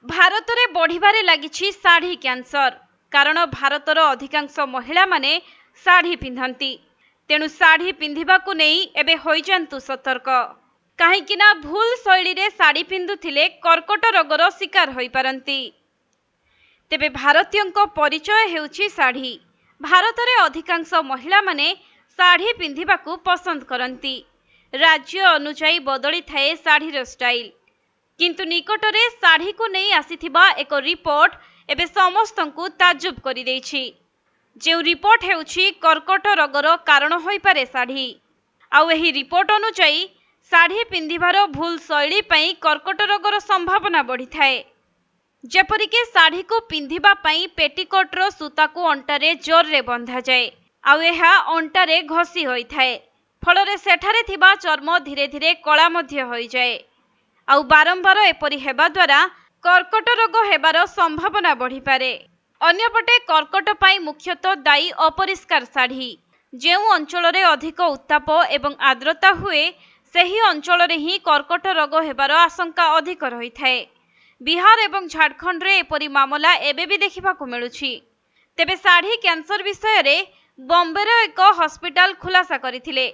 भारत में बढ़िबारे लागिछि साड़ी कैंसर। कारण भारतर अधिकांश महिला माने साड़ी पिंधंती। तेणु साड़ी पिंधिबाकु नेई एबे होई जांतु सतर्क। काहेकि ना भूल शैली रे साड़ी पिंधुथिले कर्कट रोगर शिकार होई पारंती। तेबे भारतीयंको परिचय हेउछि साड़ी। भारत रे अधिकांश महिला माने साड़ी पिंधिबाकू पसंद करंती। राज्य अनुसार बदली थाए साड़ीर स्टाइल। किंतु निकटरे साड़ी को नहीं आसीथिबा एक रिपोर्ट एबे समस्तंकु ताजुब करि देछि। जे रिपोर्ट हेउछि कर्कट रोगर कारण होई पारे साड़ी। आउ एही रिपोर्ट अनुसार साड़ी पिंधिबार भूल शैली पई कर्कट रोगर संभावना बढ़ी थाए। जेपरिके साड़ी को पिंधिबा पई पेटीकोटर सूता को अंटारे जोर रे बंधा जाए। आउ एहा अंटारे घसी होई थाए। फलरे सेठारे थिबा चर्म धीरे धीरे कला मध्य होई जाए। आउ बारंबार एपरि हेबा द्वारा कर्कट रोग हेबार संभावना बढ़ी पारे। अन्यपटे कर्कट पाई मुख्यतः दायी अपरिष्कार साड़ी। जेउ अंचल रे अधिक उत्ताप एवं आर्द्रता हुए सेही अंचल रे ही कर्कट रोग हेबार आशंका अधिक रही थाए। बिहार एवं झारखंड रे एपरि मामला एबे भी देखिबाकू मिलुछि। तेबे साड़ी कैंसर विषय रे बॉम्बे रो एक हॉस्पिटल खुलासा करथिले।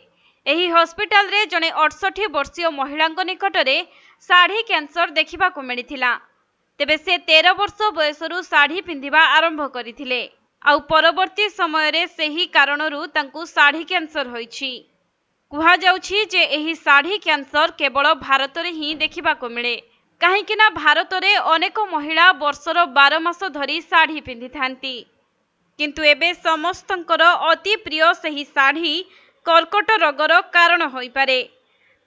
एही हॉस्पिटल रे जने 68 वर्षीय महिला निकटरे साड़ी कैंसर देखिबाकू मिलिथिला। तेबे से 13 वर्ष बयसरू साड़ी पिंधिबा आरंभ करथिले। आउ परवर्ती समय रे सेही कारणरू तांकू साड़ी कैंसर होईछि। कुहा जाउछि जे एही साड़ी कैंसर केवल भारत रे ही देखिबाकू मिले। काहेकि ना भारत रे अनेक महिला वर्षर 12 मास धरी साड़ी पिंधि थांती। किंतु एबे समस्तंकर अति प्रिय सेही साड़ी कर्कट रोगर कारण होई पारे।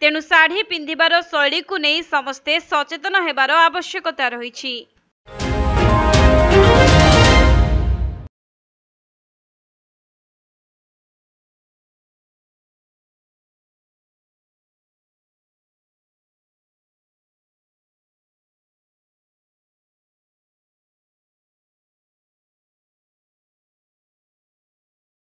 तेणु साड़ी पिंधिबार शैली को नहीं समस्ते सचेतन हेबार आवश्यकता रही।